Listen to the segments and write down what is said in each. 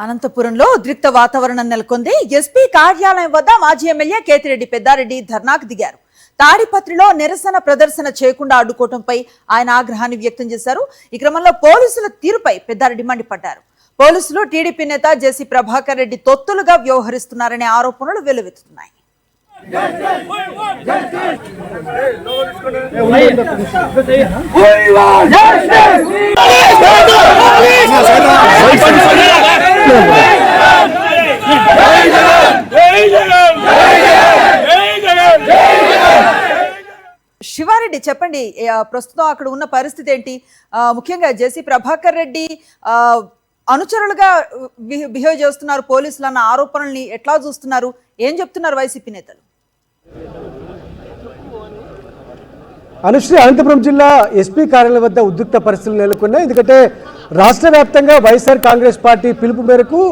అనంతపురంలో ఉద్రిక్త వాతావరణం నెలకొంది. ఎస్పీ కార్యాలయం వద్ద మాజీ ఎమ్మెల్యే కేతిరెడ్డి పెద్దారెడ్డి ధర్నాకు దిగారు. తాడిపత్రిలో నిరసన ప్రదర్శన చేయకుండా అడ్డుకోవడంపై ఆయన ఆగ్రహాన్ని వ్యక్తం చేశారు. ఈ క్రమంలో పోలీసుల తీరుపై పెద్దారెడ్డి మండిపడ్డారు. పోలీసులు టీడీపీ నేత జేసీ ప్రభాకర్ రెడ్డి తొత్తులుగా వ్యవహరిస్తున్నారనే ఆరోపణలు వెల్లువెత్తుతున్నాయి. శివారెడ్డి చెప్పండి, ప్రస్తుతం అక్కడ ఉన్న పరిస్థితి ఏంటి? ముఖ్యంగా జేసీ ప్రభాకర్ రెడ్డి అనుచరులుగా బిహేవ్ చేస్తున్నారు పోలీసులు అన్న ఆరోపణల్ని ఎట్లా చూస్తున్నారు? ఏం చెప్తున్నారు వైసీపీ నేతలు? అనుశ్రీ, అనంతపురం జిల్లా ఎస్పీ కార్యాలయం వద్ద ఉద్రిక్త పరిస్థితులు నెలకొన్నాయి. ఎందుకంటే రాష్ట్ర వ్యాప్తంగా వైఎస్ఆర్ కాంగ్రెస్ పార్టీ పిలుపు మేరకు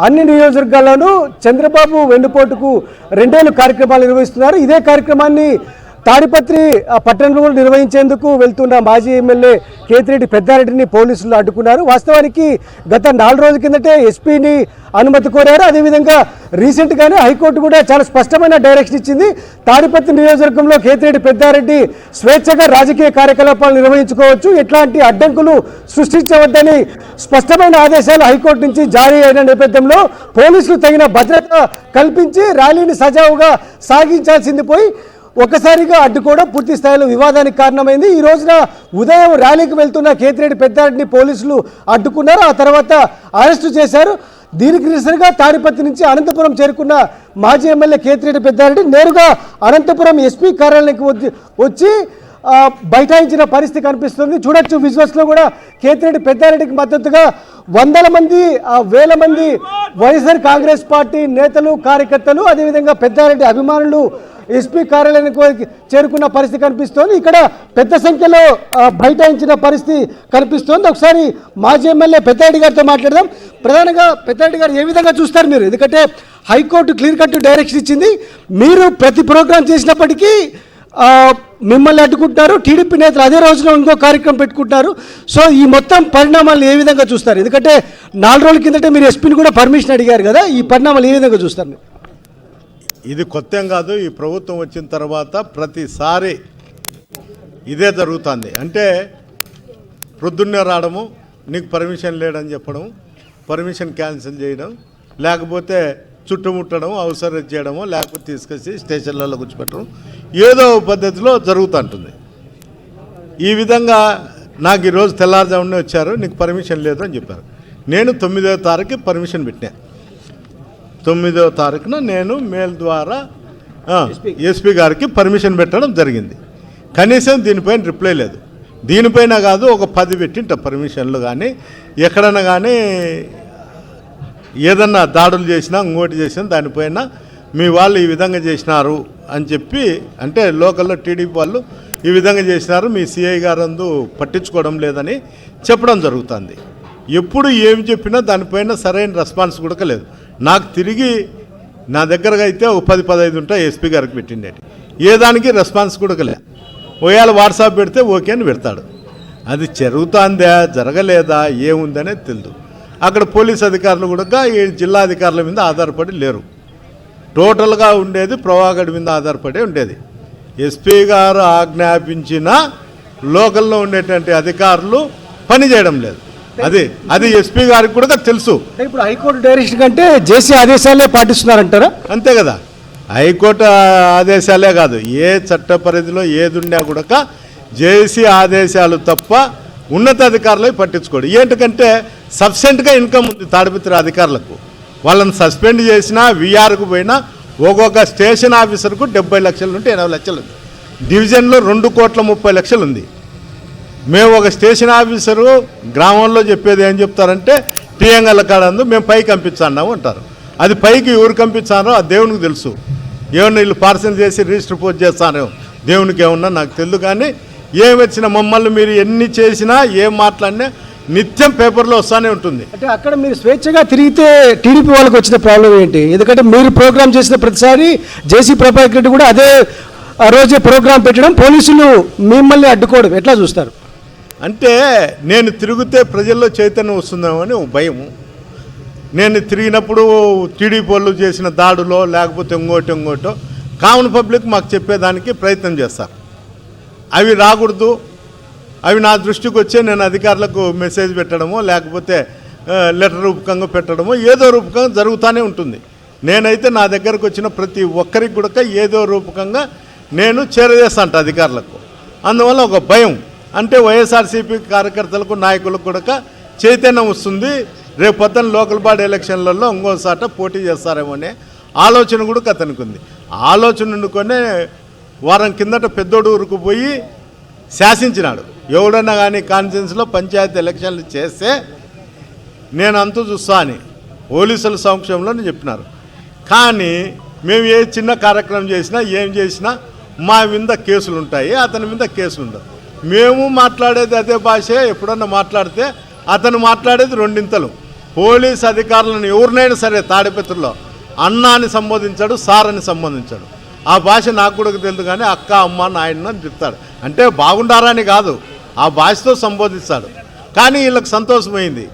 అన్ని నియోజకవర్గాల్లోనూ చంద్రబాబు వెన్నుపోటుకు 2 ఏళ్ల కార్యక్రమాలు నిర్వహిస్తున్నారు. ఇదే కార్యక్రమాన్ని తాడిపత్రి పట్టణంలో నిర్వహించేందుకు వెళ్తున్న మాజీ ఎమ్మెల్యే కేతిరెడ్డి పెద్దారెడ్డిని పోలీసులు అడ్డుకున్నారు. వాస్తవానికి గత 4 రోజుల కిందటే ఎస్పీని అనుమతి కోరారు. అదేవిధంగా రీసెంట్గానే హైకోర్టు కూడా చాలా స్పష్టమైన డైరెక్షన్ ఇచ్చింది. తాడిపత్రి నియోజకవర్గంలో కేతిరెడ్డి పెద్దారెడ్డి స్వేచ్ఛగా రాజకీయ కార్యకలాపాలు నిర్వహించుకోవచ్చు, ఎట్లాంటి అడ్డంకులు సృష్టించవద్దని స్పష్టమైన ఆదేశాలు హైకోర్టు నుంచి జారీ అయిన నేపథ్యంలో పోలీసులు తగిన భద్రత కల్పించి ర్యాలీని సజావుగా సాగించాల్సింది పోయి ఒక్కసారిగా అడ్డుకోవడం పూర్తి స్థాయిలో వివాదానికి కారణమైంది. ఈ రోజున ఉదయం ర్యాలీకి వెళ్తున్న కేతిరెడ్డి పెద్దారెడ్డిని పోలీసులు అడ్డుకున్నారు. ఆ తర్వాత అరెస్టు చేశారు. దీనికి నిరసనగా తాడిపత్రి నుంచి అనంతపురం చేరుకున్న మాజీ ఎమ్మెల్యే కేతిరెడ్డి పెద్దారెడ్డి నేరుగా అనంతపురం ఎస్పీ కార్యాలయానికి వచ్చి బైఠాయించిన పరిస్థితి కనిపిస్తుంది. చూడొచ్చు విజువల్స్లో కూడా కేతిరెడ్డి పెద్దారెడ్డికి మద్దతుగా వందల మంది, వేల మంది వైఎస్ఆర్ కాంగ్రెస్ పార్టీ నేతలు, కార్యకర్తలు, అదేవిధంగా పెద్దారెడ్డి అభిమానులు ఎస్పీ కార్యాలయానికి చేరుకున్న పరిస్థితి కనిపిస్తోంది. ఇక్కడ పెద్ద సంఖ్యలో బైఠాయించిన పరిస్థితి కనిపిస్తోంది. ఒకసారి మాజీ ఎమ్మెల్యే పెద్దారెడ్డి గారితో మాట్లాడదాం. ప్రధానంగా పెద్దారెడ్డి గారు ఏ విధంగా చూస్తారు మీరు? ఎందుకంటే హైకోర్టు క్లియర్ కట్ డైరెక్షన్ ఇచ్చింది. మీరు ప్రతి ప్రోగ్రాం చేసినప్పటికీ మిమ్మల్ని అడ్డుకుంటున్నారు. టీడీపీ నేతలు అదే రోజున ఇంకో కార్యక్రమం పెట్టుకుంటున్నారు. సో ఈ మొత్తం పరిణామాలను ఏ విధంగా చూస్తారు? ఎందుకంటే 4 రోజుల కిందటే మీరు ఎస్పీని కూడా పర్మిషన్ అడిగారు కదా, ఈ పరిణామాలు ఏ విధంగా చూస్తారు? ఇది కొత్త ఏం కాదు. ఈ ప్రభుత్వం వచ్చిన తర్వాత ప్రతిసారి ఇదే జరుగుతుంది. అంటే ప్రొద్దున్నే రావడము, నీకు పర్మిషన్ లేడని చెప్పడం, పర్మిషన్ క్యాన్సిల్ చేయడం, లేకపోతే చుట్టుముట్టడం, అవసరం చేయడము, లేకపోతే తీసుకొచ్చి స్టేషన్లలో కూర్చోపెట్టడం, ఏదో పద్ధతిలో జరుగుతుంటుంది. ఈ విధంగా నాకు ఈరోజు తెల్లారుజామునే వచ్చారు, నీకు పర్మిషన్ లేదు అని చెప్పారు. నేను 9వ తారీఖు పర్మిషన్ పెట్టినా. 9వ తారీఖున నేను మెయిల్ ద్వారా ఎస్పీ గారికి పర్మిషన్ పెట్టడం జరిగింది. కనీసం దీనిపైన రిప్లై లేదు. దీనిపైన కాదు, ఒక 10 పెట్టింట పర్మిషన్లు. కానీ ఎక్కడన్నా కానీ ఏదన్నా దాడులు చేసినా, ఇంకోటి చేసినా దానిపైన మీ వాళ్ళు ఈ విధంగా చేసినారు అని చెప్పి, అంటే లోకల్లో టీడీపీ వాళ్ళు ఈ విధంగా చేసినారు, మీ సిఐ గారు అందు పట్టించుకోవడం లేదని చెప్పడం జరుగుతుంది. ఎప్పుడు ఏమి చెప్పినా దానిపైన సరైన రెస్పాన్స్ కూడా లేదు. నాకు తిరిగి నా దగ్గరగా అయితే ఒక 10-15 ఉంటాయి ఎస్పీ గారికి పెట్టిండేటి, ఏ దానికి రెస్పాన్స్ కూడా లేదు. ఒకవేళ వాట్సాప్ పెడితే ఓకే అని పెడతాడు. అది జరుగుతుందా జరగలేదా ఏముందనే తెలియదు. అక్కడ పోలీస్ అధికారులు కూడా ఈ జిల్లా అధికారుల మీద ఆధారపడి లేరు. టోటల్గా ఉండేది ప్రభాకర్ మీద ఆధారపడి ఉండేది. ఎస్పీ గారు ఆజ్ఞాపించిన లోకల్లో ఉండేటువంటి అధికారులు పనిచేయడం లేదు. అది ఎస్పీ గారికి కూడా తెలుసు. ఇప్పుడు హైకోర్టు డైరెక్షన్ కంటే జేసీ ఆదేశాలే పాటిస్తున్నారంటారా? అంతే కదా, హైకోర్టు ఆదేశాలే కాదు, ఏ చట్ట పరిధిలో ఏది ఉన్నా కూడా జేసీ ఆదేశాలు తప్ప ఉన్నతాధికారులు పట్టించుకోడు. ఏంటంటే సబ్సెంట్గా ఇన్కమ్ ఉంది తాడిపత్రి అధికారులకు. వాళ్ళని సస్పెండ్ చేసినా, విఆర్కు పోయినా ఒక్కొక్క స్టేషన్ ఆఫీసర్కు 70 లక్షల నుండి 80 లక్షలు ఉంది. డివిజన్లో 2,30,00,000 ఉంది. మేము ఒక స్టేషన్ ఆఫీసరు గ్రామంలో చెప్పేది ఏం చెప్తారంటే, టీఎంగల్ కాడందు మేము పైకి పంపించాము అంటారు. అది పైకి ఎవరు పంపించారో ఆ దేవునికి తెలుసు. ఏమన్నా వీళ్ళు పార్సల్ చేసి రిజిస్టర్ పోస్ట్ చేస్తారో దేవునికి ఏమన్నా నాకు తెలియదు. కానీ ఏమి వచ్చినా మమ్మల్ని మీరు ఎన్ని చేసినా, ఏం మాట్లాడినా నిత్యం పేపర్లో వస్తూనే ఉంటుంది. అంటే అక్కడ మీరు స్వేచ్ఛగా తిరిగితే టీడీపీ వాళ్ళకి వచ్చిన ప్రాబ్లం ఏంటి? ఎందుకంటే మీరు ప్రోగ్రామ్ చేసిన ప్రతిసారి జేసీ ప్రభాకర్ రెడ్డి కూడా అదే రోజే ప్రోగ్రాం పెట్టడం, పోలీసులు మిమ్మల్ని అడ్డుకోవడం ఎట్లా చూస్తారు? అంటే నేను తిరిగితే ప్రజల్లో చైతన్యం వస్తుందేమో అని భయము. నేను తిరిగినప్పుడు టీడీపీ వాళ్ళు చేసిన దాడులో లేకపోతే ఇంకోటో కామన్ పబ్లిక్ మాకు చెప్పేదానికి ప్రయత్నం చేస్తారు. అవి రాకూడదు, అవి నా దృష్టికి వచ్చే నేను అధికారులకు మెసేజ్ పెట్టడమో లేకపోతే లెటర్ రూపకంగా పెట్టడమో ఏదో రూపకంగా జరుగుతూనే ఉంటుంది. నేనైతే నా దగ్గరకు వచ్చిన ప్రతి ఒక్కరికి కూడా ఏదో రూపకంగా నేను చేరవేస్తాంట అధికారులకు. అందువల్ల ఒక భయం అంటే వైఎస్ఆర్సీపీ కార్యకర్తలకు నాయకులకు కూడా చైతన్యం వస్తుంది. రేపు పొద్దున్న లోకల్ బాడీ ఎలక్షన్లలో ఇంకోసాట పోటీ చేస్తారేమో అనే ఆలోచన కూడా అతనికి ఉంది. ఆలోచన ఉండుకొనే వారం కిందట పెద్దోడూరుకు పోయి శాసించినాడు. ఎవడన్నా కానీ కాన్ఫరెన్స్లో పంచాయతీ ఎలక్షన్లు చేస్తే నేను అంతూ చూస్తా అని పోలీసుల సమక్షంలో చెప్పినారు. కానీ మేము ఏ చిన్న కార్యక్రమం చేసినా ఏం చేసినా మా మీద కేసులు ఉంటాయి, అతని మీద కేసులు ఉండవు. మేము మాట్లాడేది అదే భాషే. ఎప్పుడన్నా మాట్లాడితే అతను మాట్లాడేది రెండింతలు. పోలీస్ అధికారులను ఎవరినైనా సరే తాడిపత్రిలో అన్న అని సంబోధించాడు, సార్ అని సంబోధించాడు. ఆ భాష నాకు కూడా తెలుసు. కానీ అక్క, అమ్మ, నాయన అని చెప్తాడు. అంటే బాగుండారా అని కాదు, ఆ భాషతో సంబోధిస్తాడు. కానీ వీళ్ళకి సంతోషమైంది.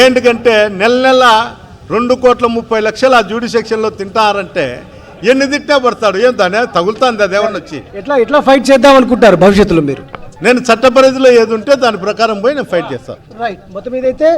ఏంటికంటే నెల 2,30,00,000 ఆ జ్యూడి సెక్షన్లో తింటారంటే ఎన్ని తిట్టే పడతాడు. ఏం దాని తగులుతుంది అదేమన్నా వచ్చి. ఎట్లా ఫైట్ చేద్దాం అనుకుంటారు భవిష్యత్తులో మీరు? నేను చట్ట పరిధిలో ఏది ఉంటే దాని ప్రకారం పోయి నేను ఫైట్ చేస్తాను. రైట్. మొత్తం మీదైతే